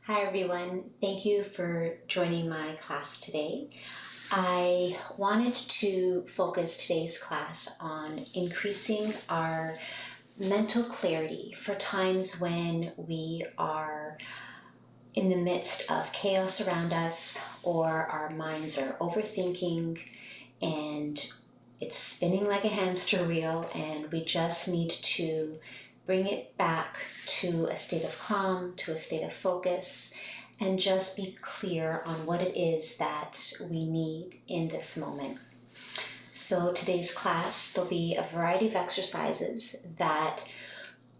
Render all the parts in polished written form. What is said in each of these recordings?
Hi everyone, thank you for joining my class today. I wanted to focus today's class on increasing our mental clarity for times when we are in the midst of chaos around us or our minds are overthinking and it's spinning like a hamster wheel and we just need to bring it back to a state of calm, to a state of focus, and just be clear on what it is that we need in this moment. So today's class, there'll be a variety of exercises that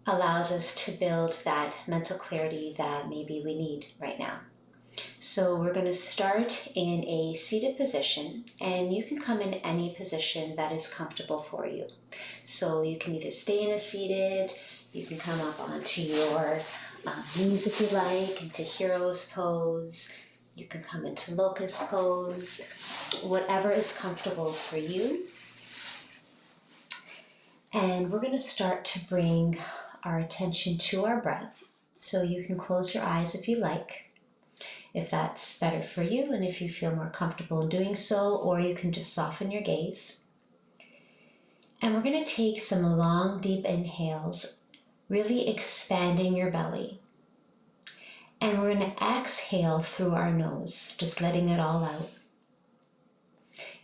allows us to build that mental clarity that maybe we need right now. So we're going to start in a seated position, and you can come in any position that is comfortable for you. So you can either stay in a seated, you can come up onto your knees if you like, into hero's pose, you can come into locust pose, whatever is comfortable for you. And we're going to start to bring our attention to our breath. So you can close your eyes if you like, if that's better for you and if you feel more comfortable in doing so, or you can just soften your gaze. And we're going to take some long, deep inhales, really expanding your belly. And we're going to exhale through our nose, just letting it all out.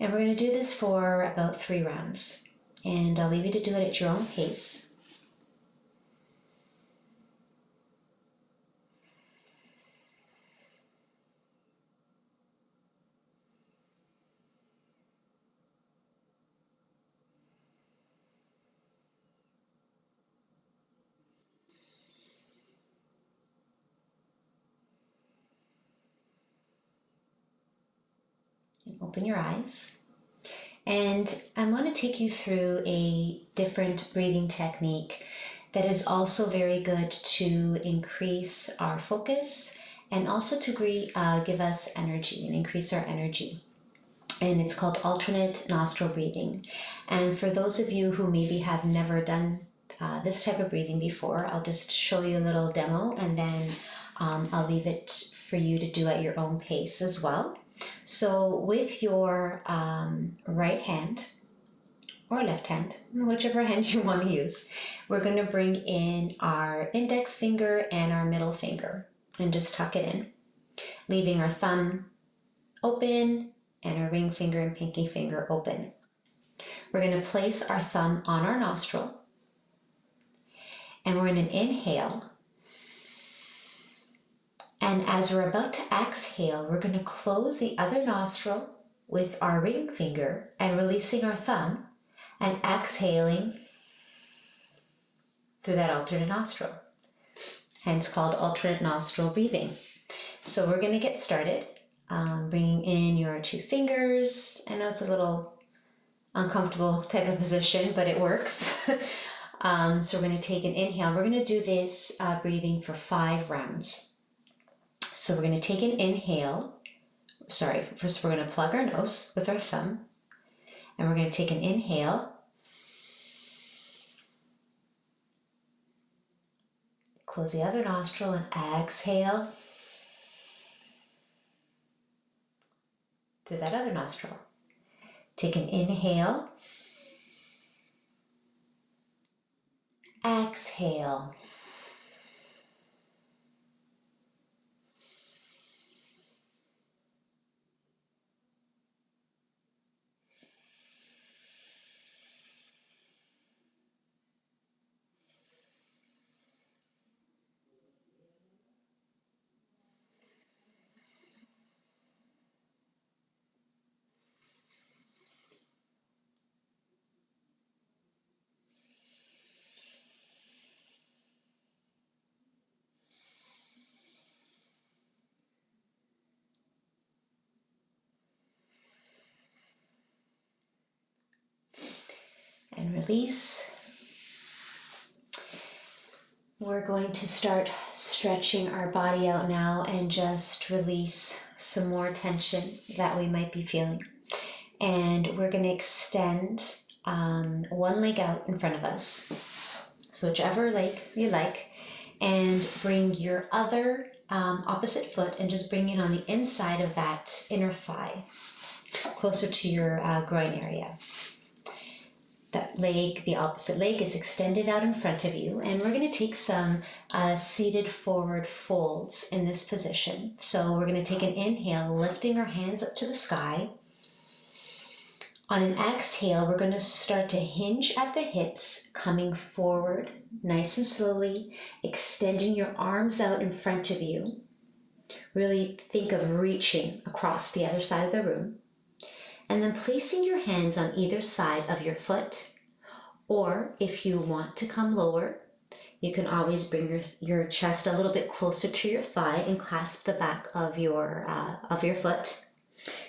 And we're going to do this for about 3 rounds. And I'll leave you to do it at your own pace. And open your eyes. And I want to take you through a different breathing technique that is also very good to increase our focus and also to give us energy and increase our energy. And it's called alternate nostril breathing. And for those of you who maybe have never done this type of breathing before, I'll just show you a little demo and then I'll leave it for you to do at your own pace as well. So with your right hand or left hand, whichever hand you want to use, we're going to bring in our index finger and our middle finger and just tuck it in, leaving our thumb open and our ring finger and pinky finger open. We're going to place our thumb on our nostril and we're going to inhale. And as we're about to exhale, we're going to close the other nostril with our ring finger and releasing our thumb and exhaling through that alternate nostril, hence called alternate nostril breathing. So we're going to get started, bringing in your 2 fingers. I know it's a little uncomfortable type of position, but it works. So we're going to take an inhale. We're going to do this breathing for 5 rounds. So we're going to take an inhale. First we're going to plug our nose with our thumb. And we're going to take an inhale. Close the other nostril and exhale through that other nostril. Take an inhale. Exhale. And release. We're going to start stretching our body out now and just release some more tension that we might be feeling. And we're going to extend one leg out in front of us. So whichever leg you like. and bring your other opposite foot and just bring it on the inside of that inner thigh, closer to your groin area. That leg, the opposite leg, is extended out in front of you, and we're going to take some seated forward folds in this position. So we're going to take an inhale, lifting our hands up to the sky. On an exhale, we're going to start to hinge at the hips, coming forward nice and slowly, extending your arms out in front of you. Really think of reaching across the other side of the room. And then placing your hands on either side of your foot, or if you want to come lower, you can always bring your chest a little bit closer to your thigh and clasp the back of your foot.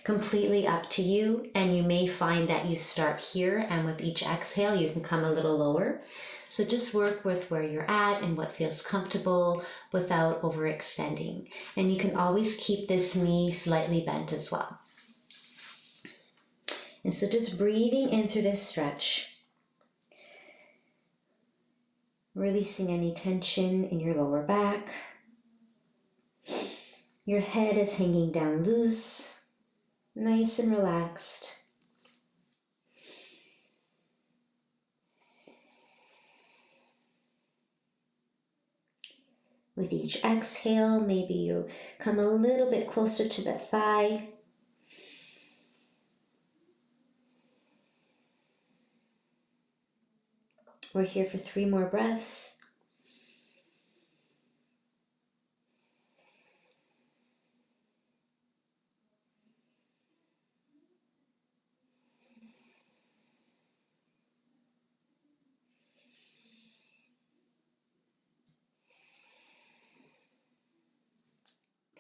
Completely up to you, and you may find that you start here, and with each exhale you can come a little lower. So just work with where you're at and what feels comfortable without overextending. And you can always keep this knee slightly bent as well. And so just breathing in through this stretch, releasing any tension in your lower back. Your head is hanging down loose, nice and relaxed. With each exhale, maybe you come a little bit closer to the thigh. We're here for 3 more breaths.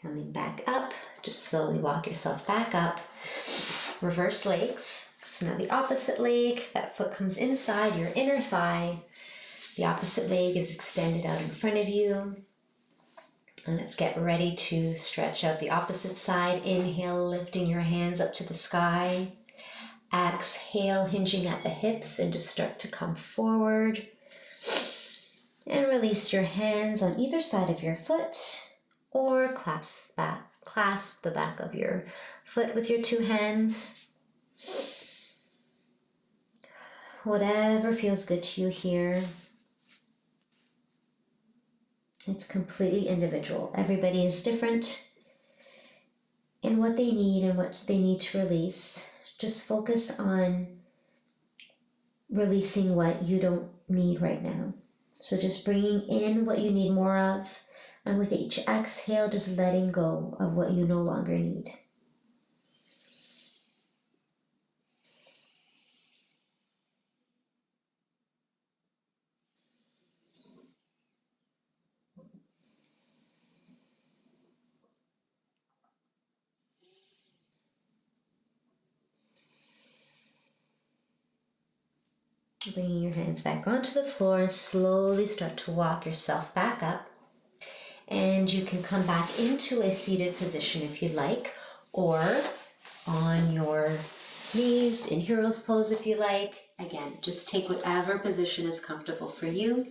Coming back up, just slowly walk yourself back up. Reverse legs. So now the opposite leg, that foot comes inside your inner thigh. The opposite leg is extended out in front of you. And let's get ready to stretch out the opposite side. Inhale, lifting your hands up to the sky. Exhale, hinging at the hips, and just start to come forward. And release your hands on either side of your foot, or clasp the back of your foot with your 2 hands. Whatever feels good to you here. It's completely individual. Everybody is different in what they need and what they need to release. Just focus on releasing what you don't need right now. So just bringing in what you need more of, and with each exhale, just letting go of what you no longer need. Bringing your hands back onto the floor and slowly start to walk yourself back up. And you can come back into a seated position if you'd like, or on your knees in hero's pose if you like. Again, just take whatever position is comfortable for you.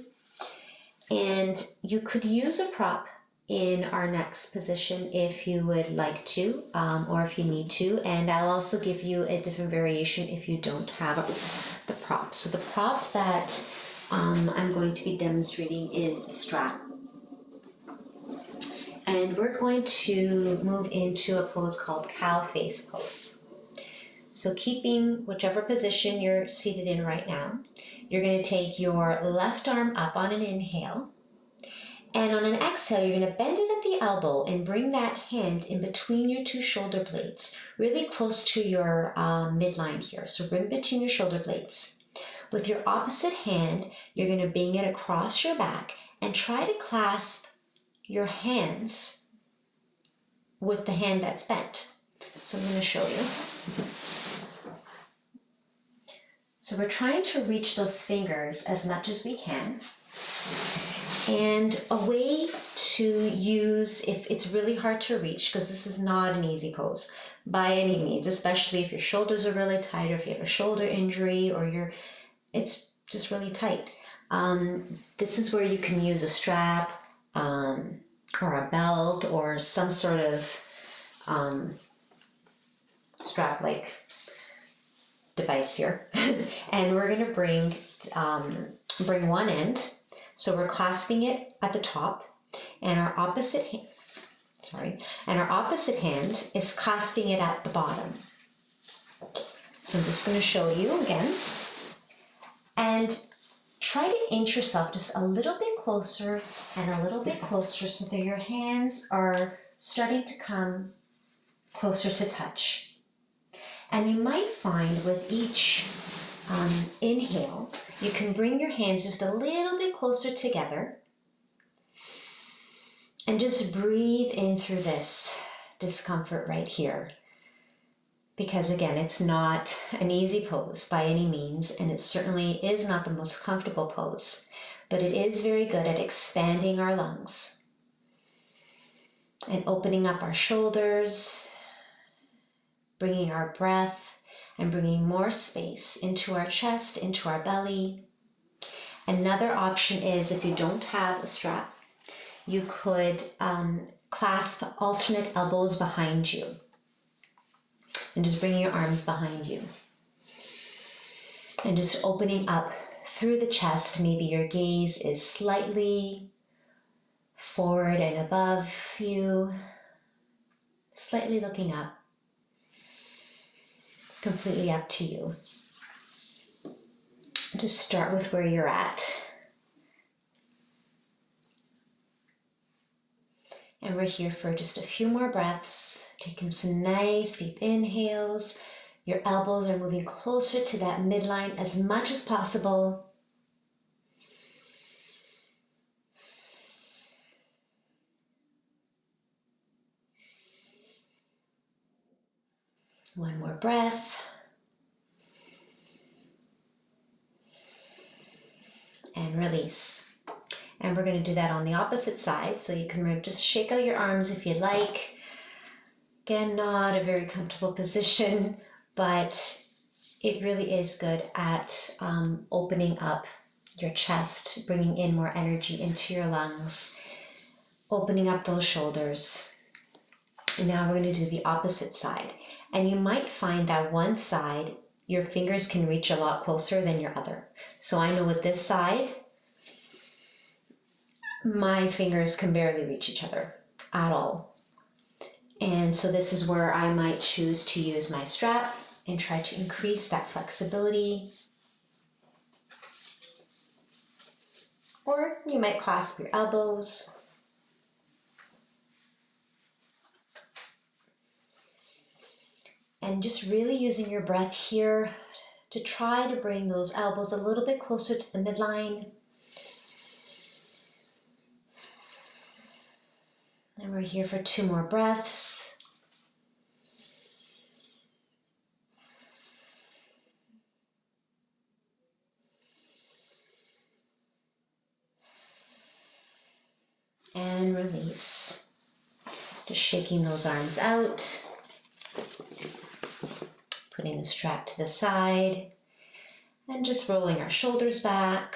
And you could use a prop in our next position if you would like to, or if you need to. And I'll also give you a different variation if you don't have the prop. So the prop that I'm going to be demonstrating is the strap. And we're going to move into a pose called cow face pose. So keeping whichever position you're seated in right now, you're going to take your left arm up on an inhale. And on an exhale, you're going to bend it at the elbow and bring that hand in between your 2 shoulder blades, really close to your midline here. So in between your shoulder blades. With your opposite hand, you're going to bring it across your back and try to clasp your hands with the hand that's bent. So I'm going to show you. So we're trying to reach those fingers as much as we can. And a way to use, if it's really hard to reach, because this is not an easy pose by any means, especially if your shoulders are really tight, or if you have a shoulder injury, or it's just really tight. This is where you can use a strap or a belt or some sort of strap-like device here. And we're going to bring one end. So we're clasping it at the top, and our opposite hand is clasping it at the bottom. So I'm just going to show you again. And try to inch yourself just a little bit closer and a little bit closer so that your hands are starting to come closer to touch. And you might find with each inhale, you can bring your hands just a little bit closer together and just breathe in through this discomfort right here. Because again, it's not an easy pose by any means, and it certainly is not the most comfortable pose, but it is very good at expanding our lungs and opening up our shoulders, bringing our breath and bringing more space into our chest, into our belly. Another option is, if you don't have a strap, you could clasp alternate elbows behind you. And just bringing your arms behind you. And just opening up through the chest. Maybe your gaze is slightly forward and above you. Slightly looking up. Completely up to you. Just start with where you're at. And we're here for just a few more breaths. Taking some nice deep inhales. Your elbows are moving closer to that midline as much as possible. One more breath. And release. And we're going to do that on the opposite side. So you can just shake out your arms if you like. Again, not a very comfortable position, but it really is good at opening up your chest, bringing in more energy into your lungs, opening up those shoulders. And now we're going to do the opposite side. And you might find that one side, your fingers can reach a lot closer than your other. So I know with this side, my fingers can barely reach each other at all. And so this is where I might choose to use my strap and try to increase that flexibility. Or you might clasp your elbows. And just really using your breath here to try to bring those elbows a little bit closer to the midline. And we're here for 2 more breaths. And release. Just shaking those arms out. Putting the strap to the side. And just rolling our shoulders back.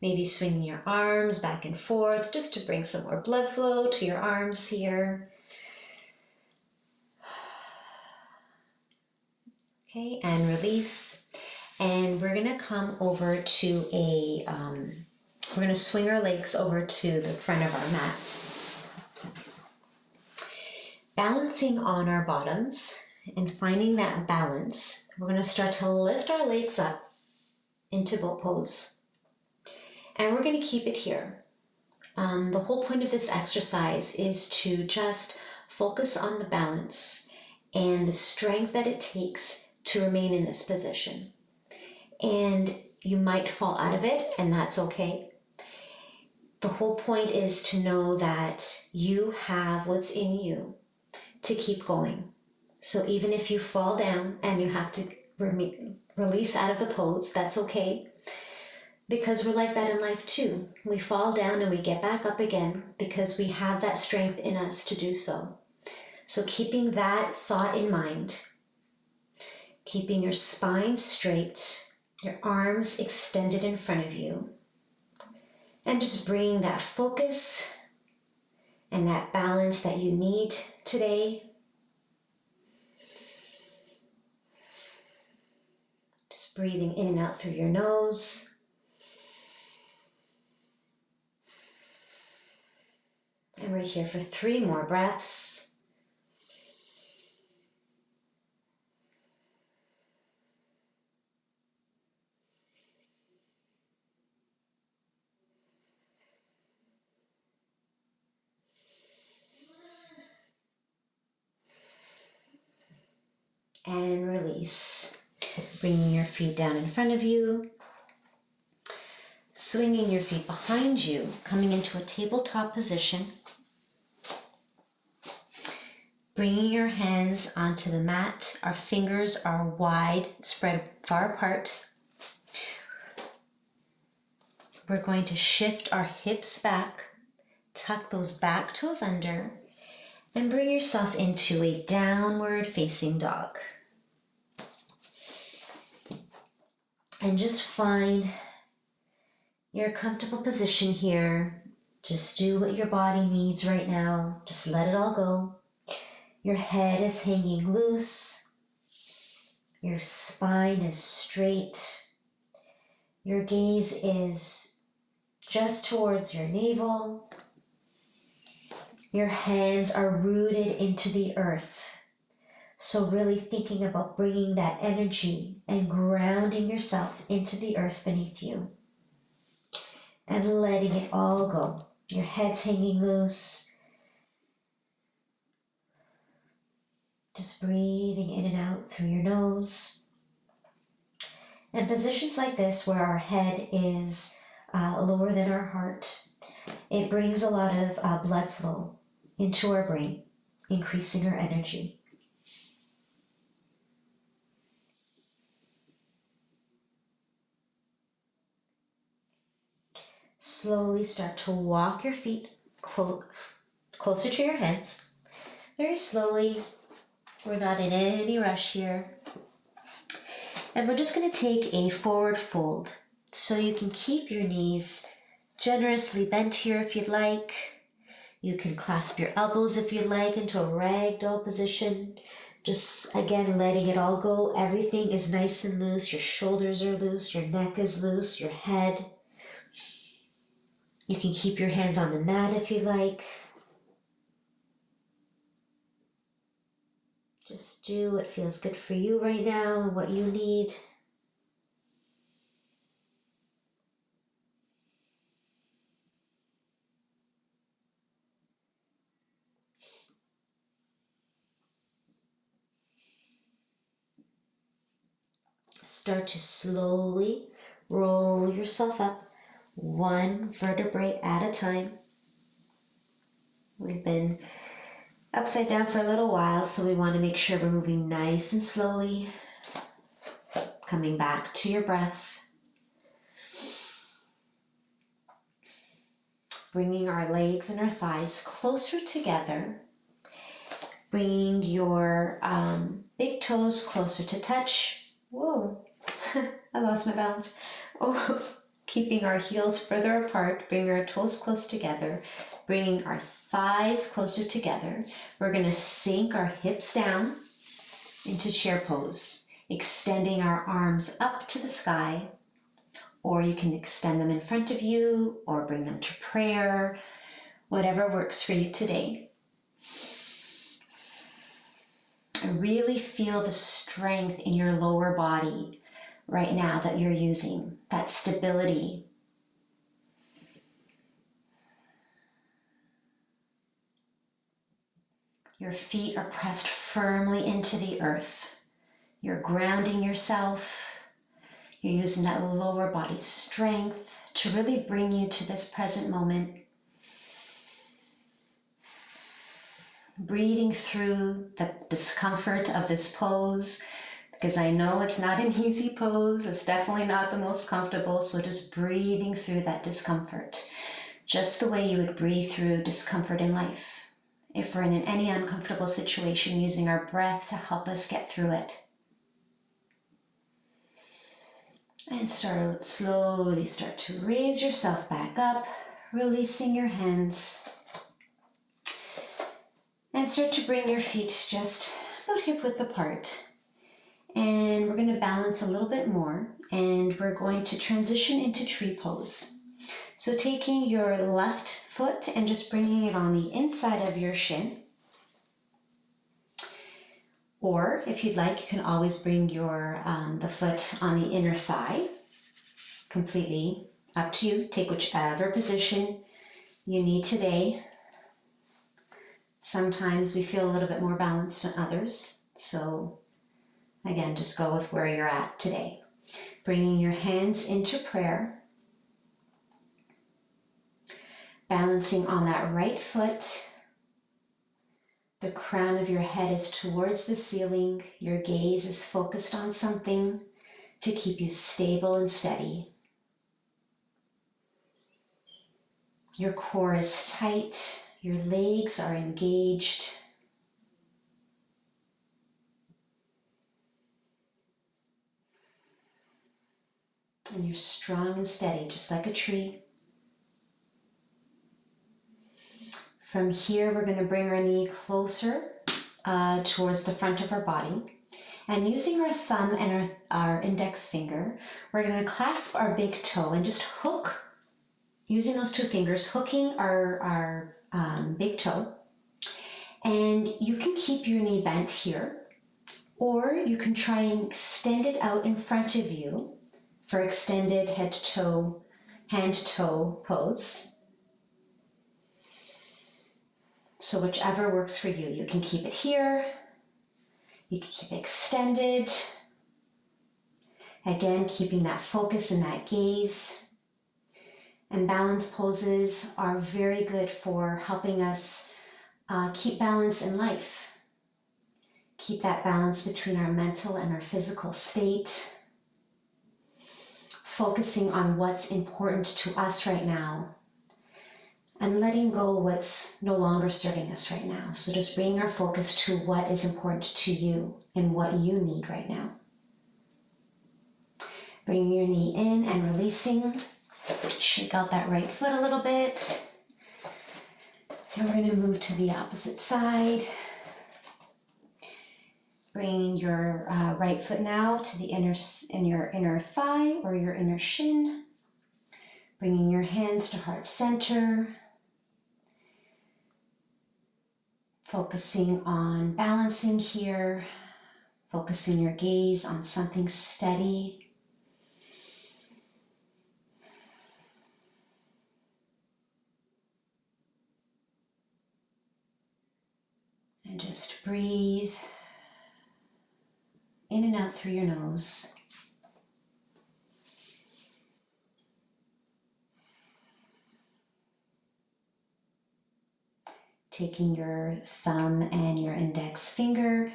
Maybe swinging your arms back and forth just to bring some more blood flow to your arms here. Okay, and release. And we're gonna come over to we're gonna swing our legs over to the front of our mats. Balancing on our bottoms and finding that balance, we're gonna start to lift our legs up into boat pose. And we're going to keep it here. The whole point of this exercise is to just focus on the balance and the strength that it takes to remain in this position. And you might fall out of it, and that's okay. The whole point is to know that you have what's in you to keep going. So even if you fall down and you have to release out of the pose, that's okay. Because we're like that in life too. We fall down and we get back up again because we have that strength in us to do so. So keeping that thought in mind, keeping your spine straight, your arms extended in front of you, And just bring that focus and that balance that you need today. Just breathing in and out through your nose. And we're here for 3 more breaths. And release. Bringing your feet down in front of you. Swinging your feet behind you, coming into a tabletop position. Bringing your hands onto the mat. Our fingers are wide, spread far apart. We're going to shift our hips back, tuck those back toes under, and bring yourself into a downward facing dog. And just find your comfortable position here. Just do what your body needs right now. Just let it all go. Your head is hanging loose. Your spine is straight. Your gaze is just towards your navel. Your hands are rooted into the earth. So really thinking about bringing that energy and grounding yourself into the earth beneath you. And letting it all go. Your head's hanging loose. Just breathing in and out through your nose. And positions like this where our head is lower than our heart, it brings a lot of blood flow into our brain, increasing our energy. Slowly start to walk your feet closer to your hands. Very slowly. We're not in any rush here. And we're just going to take a forward fold. So you can keep your knees generously bent here if you'd like. You can clasp your elbows if you'd like into a ragdoll position. Just again, letting it all go. Everything is nice and loose. Your shoulders are loose. Your neck is loose. Your head. You can keep your hands on the mat if you like. Just do what feels good for you right now and what you need. Start to slowly roll yourself up, 1 vertebrae at a time. We've been upside down for a little while, so we want to make sure we're moving nice and slowly. Coming back to your breath. Bringing our legs and our thighs closer together. Bringing your big toes closer to touch. Whoa, I lost my balance. Oh, keeping our heels further apart, bring our toes close together, bringing our thighs closer together. We're going to sink our hips down into chair pose, extending our arms up to the sky, or you can extend them in front of you or bring them to prayer, whatever works for you today. Really feel the strength in your lower body right now that you're using, that stability. Your feet are pressed firmly into the earth. You're grounding yourself. You're using that lower body strength to really bring you to this present moment. Breathing through the discomfort of this pose, because I know it's not an easy pose. It's definitely not the most comfortable. So just breathing through that discomfort, just the way you would breathe through discomfort in life. If we're in any uncomfortable situation, using our breath to help us get through it. And slowly start to raise yourself back up, releasing your hands. And start to bring your feet just about hip width apart. And we're going to balance a little bit more, and we're going to transition into tree pose. So taking your left foot and just bringing it on the inside of your shin. Or if you'd like, you can always bring your the foot on the inner thigh. Completely up to you. Take whichever position you need today. Sometimes we feel a little bit more balanced than others. So again, just go with where you're at today. Bringing your hands into prayer. Balancing on that right foot. The crown of your head is towards the ceiling. Your gaze is focused on something to keep you stable and steady. Your core is tight. Your legs are engaged. And you're strong and steady, just like a tree. From here, we're going to bring our knee closer towards the front of our body. And using our thumb and our index finger, we're going to clasp our big toe and just hook, using those two fingers, hooking our big toe. And you can keep your knee bent here, or you can try and extend it out in front of you for extended hand-toe pose. So whichever works for you. You can keep it here. You can keep it extended. Again, keeping that focus and that gaze. And balance poses are very good for helping us keep balance in life. Keep that balance between our mental and our physical state. Focusing on what's important to us right now. And letting go what's no longer serving us right now. So just bringing our focus to what is important to you and what you need right now. Bringing your knee in and releasing. Shake out that right foot a little bit. And we're going to move to the opposite side. Bringing your right foot now to the your inner thigh or your inner shin. Bringing your hands to heart center. Focusing on balancing here, focusing your gaze on something steady. And just breathe in and out through your nose. Taking your thumb and your index finger,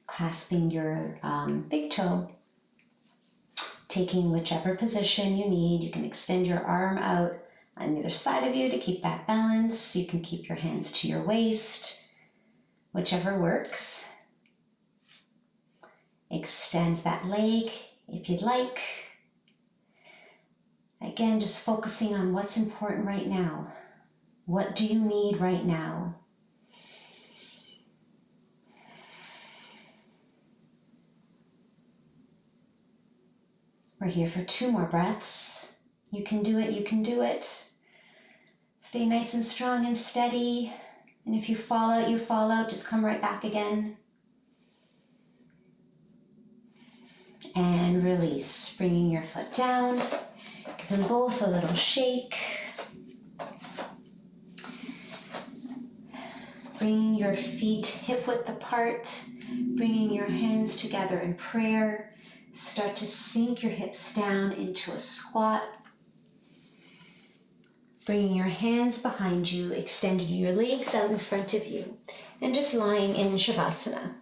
clasping your big toe, taking whichever position you need. You can extend your arm out on either side of you to keep that balance. You can keep your hands to your waist, whichever works. Extend that leg if you'd like. Again, just focusing on what's important right now. What do you need right now? We're here for 2 more breaths. You can do it, you can do it. Stay nice and strong and steady. And if you fall out, you fall out. Just come right back again. And release, bringing your foot down. Give them both a little shake. Bringing your feet hip width apart. Bringing your hands together in prayer. Start to sink your hips down into a squat. Bringing your hands behind you, extending your legs out in front of you, and just lying in Shavasana.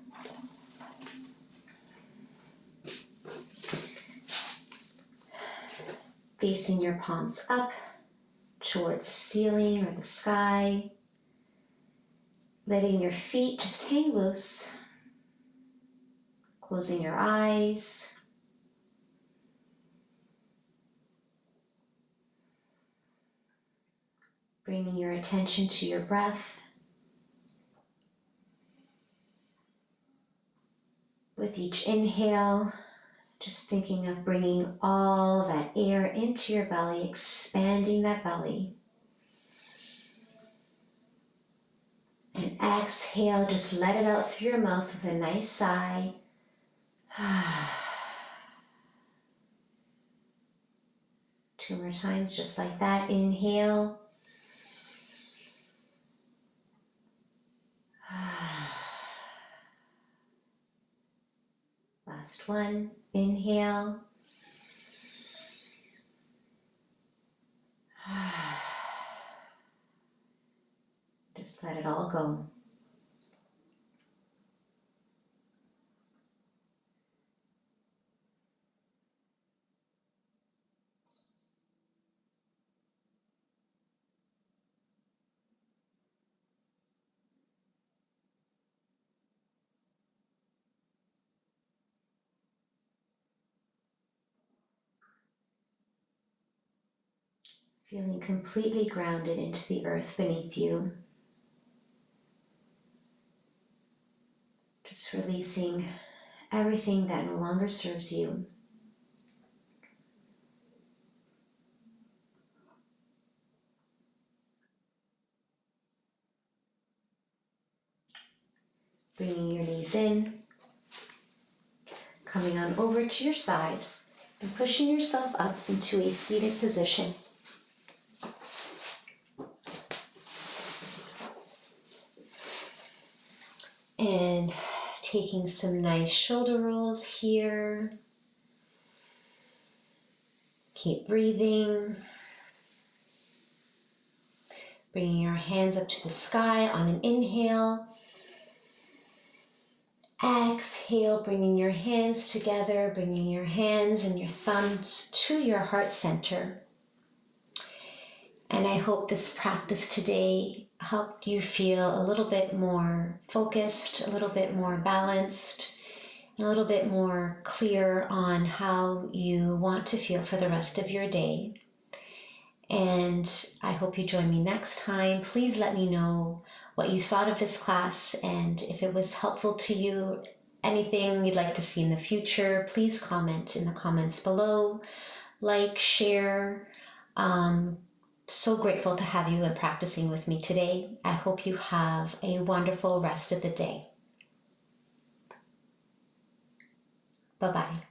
Facing your palms up towards the ceiling or the sky. Letting your feet just hang loose. Closing your eyes. Bringing your attention to your breath. With each inhale, just thinking of bringing all that air into your belly, expanding that belly. And exhale, just let it out through your mouth with a nice sigh. 2 more times, just like that. Inhale. Last one. Inhale. Just let it all go. Feeling completely grounded into the earth beneath you. Just releasing everything that no longer serves you. Bringing your knees in, coming on over to your side, and pushing yourself up into a seated position. And taking some nice shoulder rolls here. Keep breathing. Bringing your hands up to the sky on an inhale. Exhale, bringing your hands together, bringing your hands and your thumbs to your heart center. And I hope this practice today helped you feel a little bit more focused, a little bit more balanced, and a little bit more clear on how you want to feel for the rest of your day. And I hope you join me next time. Please let me know what you thought of this class, and if it was helpful to you, anything you'd like to see in the future, please comment in the comments below. Like, share. So grateful to have you and practicing with me today. I hope you have a wonderful rest of the day. Bye-bye.